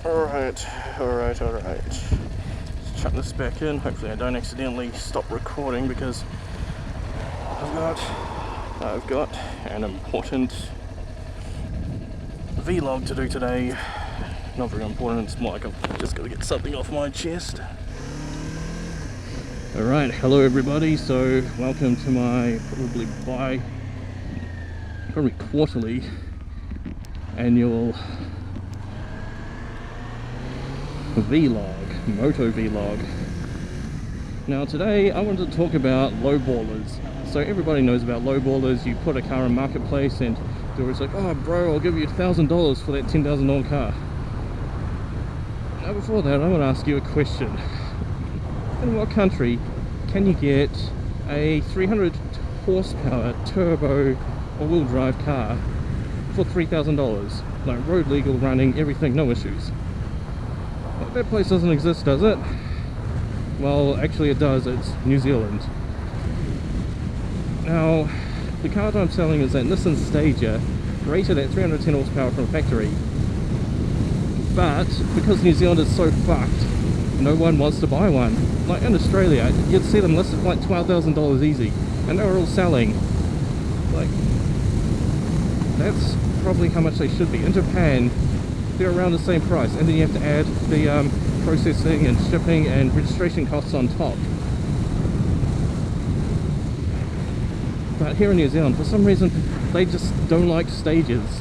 Alright. Let's chuck this back in. Hopefully I don't accidentally stop recording because I've got an important vlog to do today. Not very important, it's more like I've just got to get something off my chest. Alright, hello everybody, so welcome to my probably quarterly annual vlog, Moto vlog. Now today I wanted to talk about lowballers. So everybody knows about lowballers. You put a car on marketplace and they're always like, oh bro, I'll give you $1,000 for that $10,000 car. Now before that I want to ask you a question. In what country can you get a 300 horsepower turbo all-wheel drive car for $3,000? Like road legal, running, everything, no issues. But that place doesn't exist, does it? Well, actually it does. It's New Zealand. Now, the car that I'm selling is that Nissan Stager, rated at 310 horsepower from factory. But because New Zealand is so fucked, no one wants to buy one. Like in Australia, you'd see them listed for like $12,000 easy, and they were all selling. Like, that's probably how much they should be. In Japan, they're around the same price, and then you have to add the processing and shipping and registration costs on top. But here in New Zealand, for some reason, they just don't like Stagers.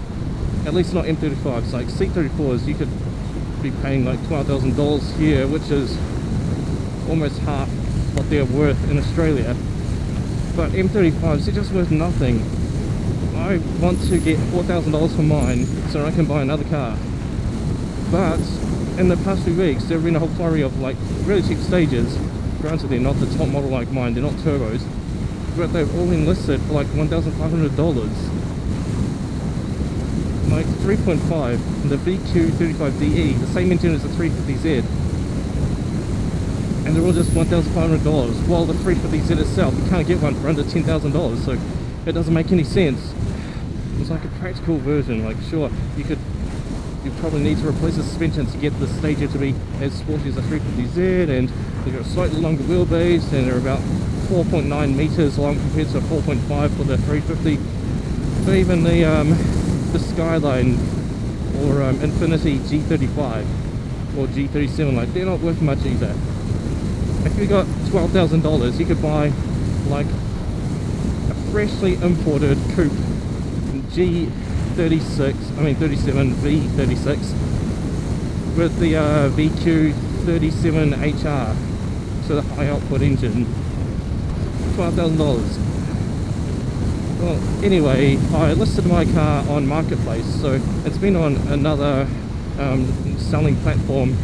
At least not M35s. Like C34s, you could be paying like $12,000 here, which is almost half what they're worth in Australia. But M35s, they're just worth nothing. I want to get $4,000 for mine so I can buy another car. But in the past few weeks, there have been a whole flurry of like really cheap Stagers. Granted, they're not the top model like mine, they're not turbos, but they've all been listed for like $1,500. Like 3.5, the VQ35DE, the same engine as the 350Z, and they're all just $1,500. While the 350Z itself, you can't get one for under $10,000, so it doesn't make any sense. It's like a practical version. Like, sure, you probably need to replace the suspension to get the Stager to be as sporty as a 350Z, and they've got a slightly longer wheelbase, and they're about 4.9 meters long compared to 4.5 for the 350. But even the Skyline or Infinity G35 or G37, like, they're not worth much either. If you got $12,000, you could buy like a freshly imported coupe G37 V36 with the VQ37HR, so the high output engine. $12,000. Well, anyway, I listed my car on Marketplace, so it's been on another selling platform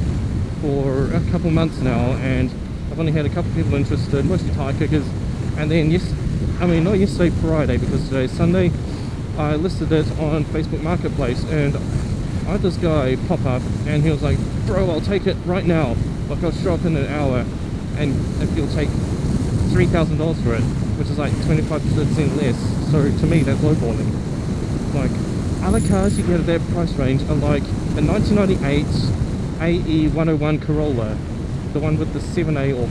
for a couple months now, and I've only had a couple people interested, mostly tire kickers. And then not yesterday, Friday, because today's Sunday, I listed it on Facebook Marketplace, and I had this guy pop up, and he was like, bro, I'll take it right now. Like, I'll show up in an hour, and if you'll take $3,000 for it, which is like 25% less. So to me, that's lowballing. Like, other cars you get at that price range are like the 1998 AE101 Corolla, the one with the 7A or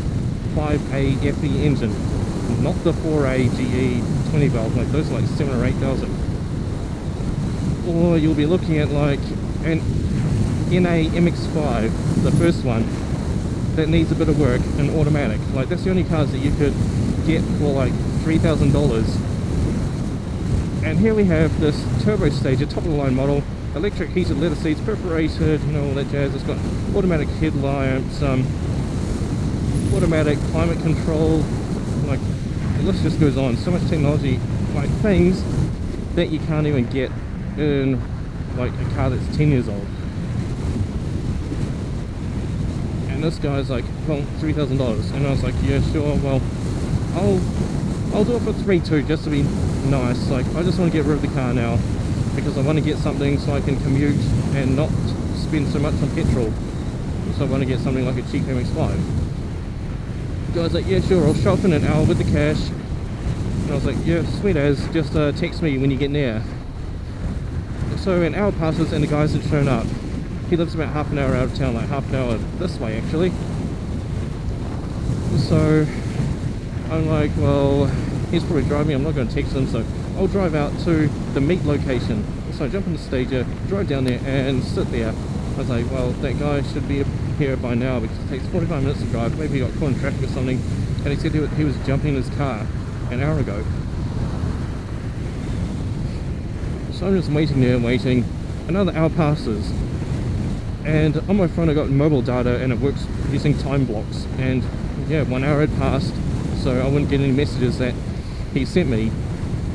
5A FE engine, not the 4A GE 20 valve. Like, those are like 7 or 8,000. Or you'll be looking at like an NA MX-5, the first one, that needs a bit of work, and automatic. Like, that's the only cars that you could get for like $3,000. And here we have this turbo Stager, top of the line model, electric heated leather seats, perforated, you know, all that jazz. It's got automatic headlamps, automatic climate control. Like, the list just goes on. So much technology, like things that you can't even get in like a car that's 10 years old. And this guy's like, well, $3,000, and I was like, yeah, sure, well, I'll do it for 3.2 just to be nice. Like, I just want to get rid of the car now because I want to get something so I can commute and not spend so much on petrol. So I want to get something like a cheap MX-5. The guy's like, yeah, sure, I'll show up in an hour with the cash. And I was like, yeah, sweet as, just text me when you get near. So an hour passes and the guy hasn't shown up. he lives about half an hour out of town, like half an hour this way actually. So I'm like, well, he's probably driving, I'm not going to text him, so I'll drive out to the meet location. So I jump in the Stager, drive down there and sit there. I was like, well, that guy should be here by now because it takes 45 minutes to drive. Maybe he got caught in traffic or something. And he said he was jumping in his car an hour ago. So I'm just waiting there, waiting. Another hour passes. And on my phone I got mobile data and it works using time blocks. And yeah, 1 hour had passed, so I wouldn't get any messages that he sent me.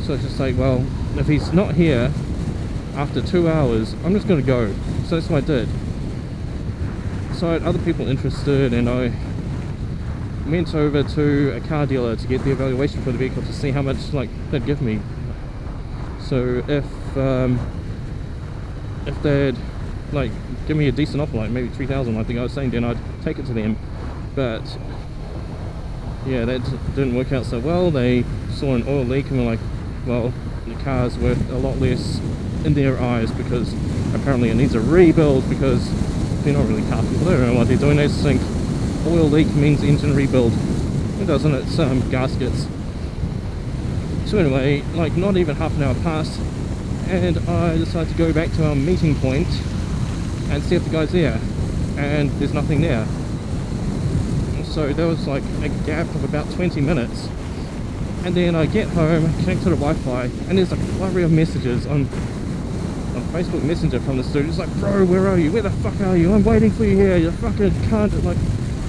So it's just like, well, if he's not here after 2 hours, I'm just going to go. So that's what I did. So I had other people interested and I went over to a car dealer to get the evaluation for the vehicle to see how much like they'd give me. So if they'd like give me a decent offer, like maybe 3,000, I think I was saying, then I'd take it to them. But yeah, that didn't work out so well. They saw an oil leak and were like, well, the car's worth a lot less in their eyes because apparently it needs a rebuild, because they're not really car people, they don't know what they're doing. They just think oil leak means engine rebuild. It doesn't, it's gaskets. So anyway, like not even half an hour passed and I decided to go back to our meeting point and see if the guy's there, and there's nothing there. So there was like a gap of about 20 minutes, and then I get home, connect to the Wi-Fi, and there's a flurry of messages on Facebook Messenger from the student. It's like, bro, where are you? Where the fuck are you? I'm waiting for you here. You fucking cunt. Like,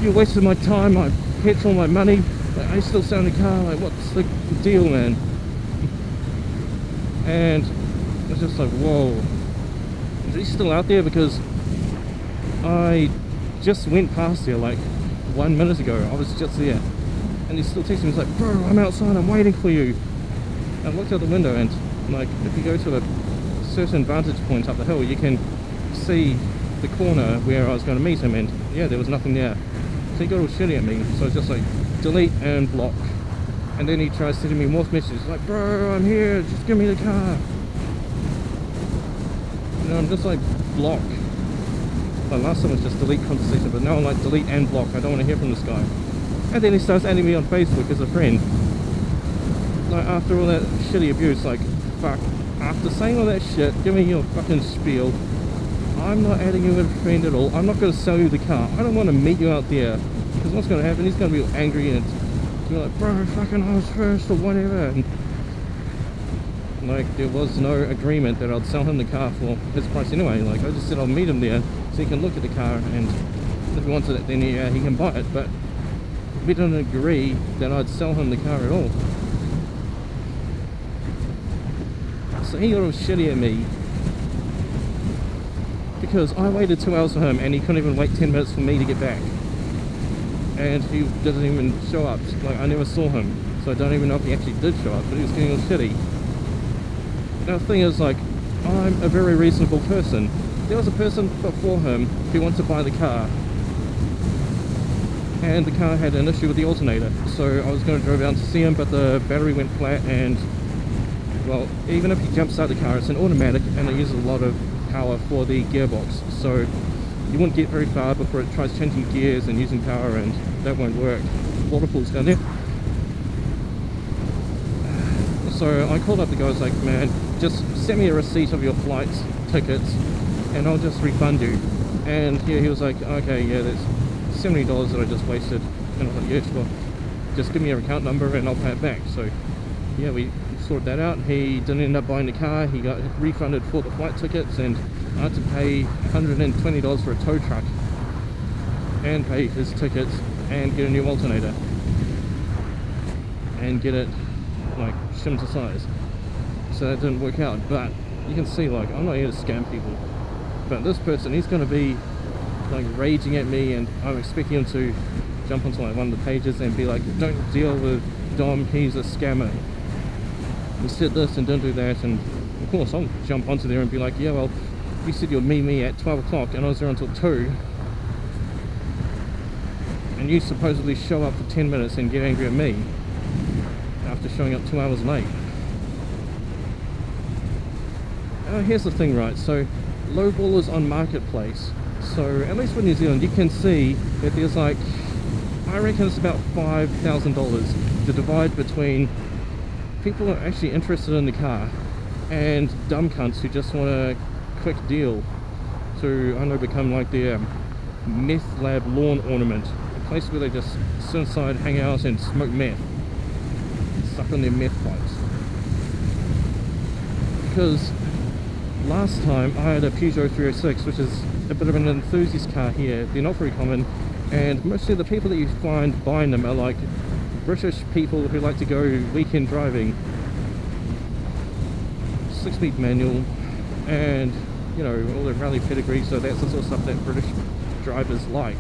you wasted my time, my petrol, my money. Like, I still sat in the car. Like, what's the deal, man? And it's just like, whoa. Is he still out there? Because I just went past there like 1 minute ago. I was just there. And he's still texting me. He's like, bro, I'm outside. I'm waiting for you. And I looked out the window and, like, if you go to a certain vantage point up the hill, you can see the corner where I was going to meet him, and yeah, there was nothing there. So he got all shitty at me, so I was just like, delete and block. And then he tries sending me more messages like, bro, I'm here, just give me the car. And I'm just like, block. Like last time was just delete conversation, but now I'm like, delete and block. I don't want to hear from this guy. And then he starts adding me on Facebook as a friend. Like after all that shitty abuse, like, fuck. After saying all that shit, give me your fucking spiel. I'm not adding you as a friend at all. I'm not going to sell you the car. I don't want to meet you out there. Because what's going to happen, he's going to be all angry and be like, bro, fucking I was first or whatever. And like, there was no agreement that I'd sell him the car for his price anyway. Like, I just said I'll meet him there so he can look at the car, and if he wants it, then he can buy it. But we didn't agree that I'd sell him the car at all. So he got all shitty at me because I waited 2 hours for him and he couldn't even wait 10 minutes for me to get back, and he doesn't even show up. Like, I never saw him, so I don't even know if he actually did show up, but he was getting all shitty. Now the thing is, like, I'm a very reasonable person. There was a person before him who wanted to buy the car, and the car had an issue with the alternator, so I was going to drive down to see him, but the battery went flat, and well, even if you jump start the car, it's an automatic and it uses a lot of power for the gearbox, so you won't get very far before it tries changing gears and using power, and that won't work. Waterfalls down there. So I called up the guy. I was like, man, just send me a receipt of your flight tickets and I'll just refund you. And yeah, he was like, okay, yeah, that's $70 that I just wasted. And I was like, yeah, sure, just give me your account number and I'll pay it back. So yeah, we sorted that out. He didn't end up buying the car. He got refunded for the flight tickets, and I had to pay $120 for a tow truck and pay his tickets and get a new alternator and get it like shimmed to size. So that didn't work out. But you can see, like, I'm not here to scam people, but this person, he's going to be like raging at me, and I'm expecting him to jump onto like one of the pages and be like, don't deal with Dom, he's a scammer. You said this and don't do that. And of course I'll jump onto there and be like, yeah, well, you said you'll meet me at 12 o'clock and I was there until 2, and you supposedly show up for 10 minutes and get angry at me after showing up 2 hours late. Here's the thing, right? So Lowballers on Marketplace. So at least for New Zealand, you can see that there's like, I reckon it's about $5,000 to divide between people who are actually interested in the car and dumb cunts who just want a quick deal to, I don't know, become like their meth lab lawn ornament, a place where they just sit inside, hang out and smoke meth, suck on their meth pipes. Because last time I had a Peugeot 306, which is a bit of an enthusiast car here. They're not very common, and mostly the people that you find buying them are like British people who like to go weekend driving. 6-speed manual, and you know, all the rally pedigree, so that's the sort of stuff that British drivers like.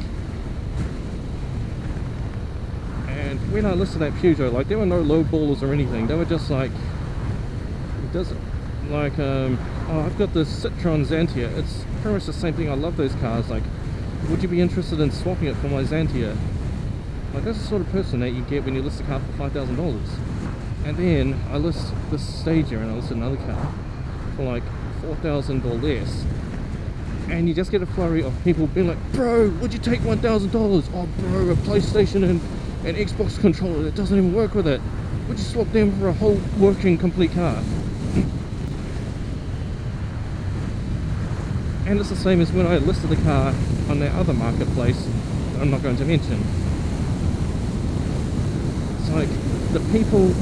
And when I listed that Peugeot, like, there were no low ballers or anything. They were just like, oh, I've got this Citroen Xantia. It's pretty much the same thing. I love those cars. Like, would you be interested in swapping it for my Xantia? Like, that's the sort of person that you get when you list a car for $5,000. And then I list this Stager and I list another car for like $4,000 or less. And you just get a flurry of people being like, bro, would you take $1,000? Oh, bro, a PlayStation and an Xbox controller that doesn't even work with it. Would you swap them for a whole working complete car? And it's the same as when I listed the car on that other marketplace that I'm not going to mention. It's like the people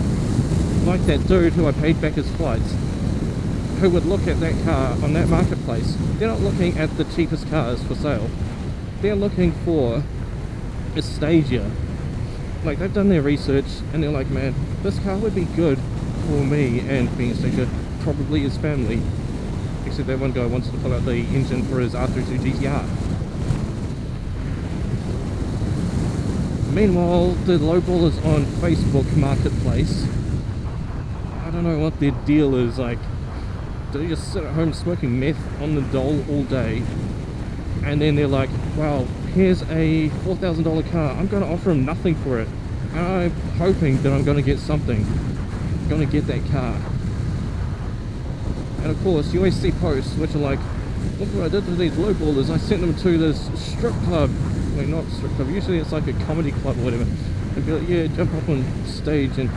like that dude who I paid back his flights, who would look at that car on that marketplace, they're not looking at the cheapest cars for sale. They're looking for a Stager. Like, they've done their research and they're like, man, this car would be good for me and being a Stager, probably his family. Except that one guy wants to pull out the engine for his R32 GTR. Meanwhile, the lowballers on Facebook Marketplace, I don't know what their deal is. Like, do they just sit at home smoking meth on the dole all day? And then they're like, wow, here's a $4,000 car. I'm going to offer them nothing for it. And I'm hoping that I'm going to get something. I'm going to get that car. And of course, you always see posts which are like, look what I did to these lowballers. I sent them to this strip club. Wait, not strip club. Usually it's like a comedy club or whatever. They'd be like, yeah, jump up on stage and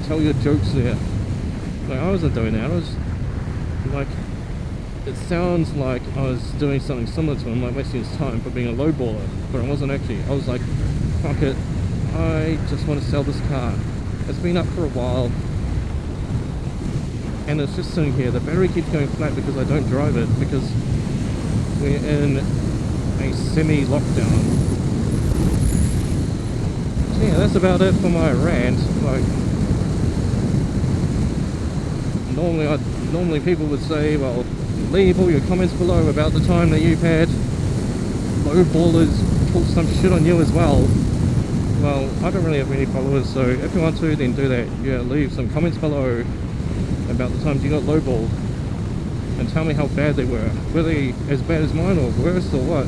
tell your jokes there. Like, I wasn't doing that. I was like, it sounds like I was doing something similar to him, like wasting his time for being a lowballer, but I wasn't actually. I was like, fuck it, I just want to sell this car. It's been up for a while, and it's just sitting here. The battery keeps going flat because I don't drive it, because we're in a semi-lockdown. So yeah, that's about it for my rant. Like, normally people would say, well, leave all your comments below about the time that you've had lowballers pull some shit on you as well. Well, I don't really have many followers, so if you want to, then do that. Yeah, leave some comments below about the times you got lowballed and tell me how bad they were. Were they as bad as mine or worse or what?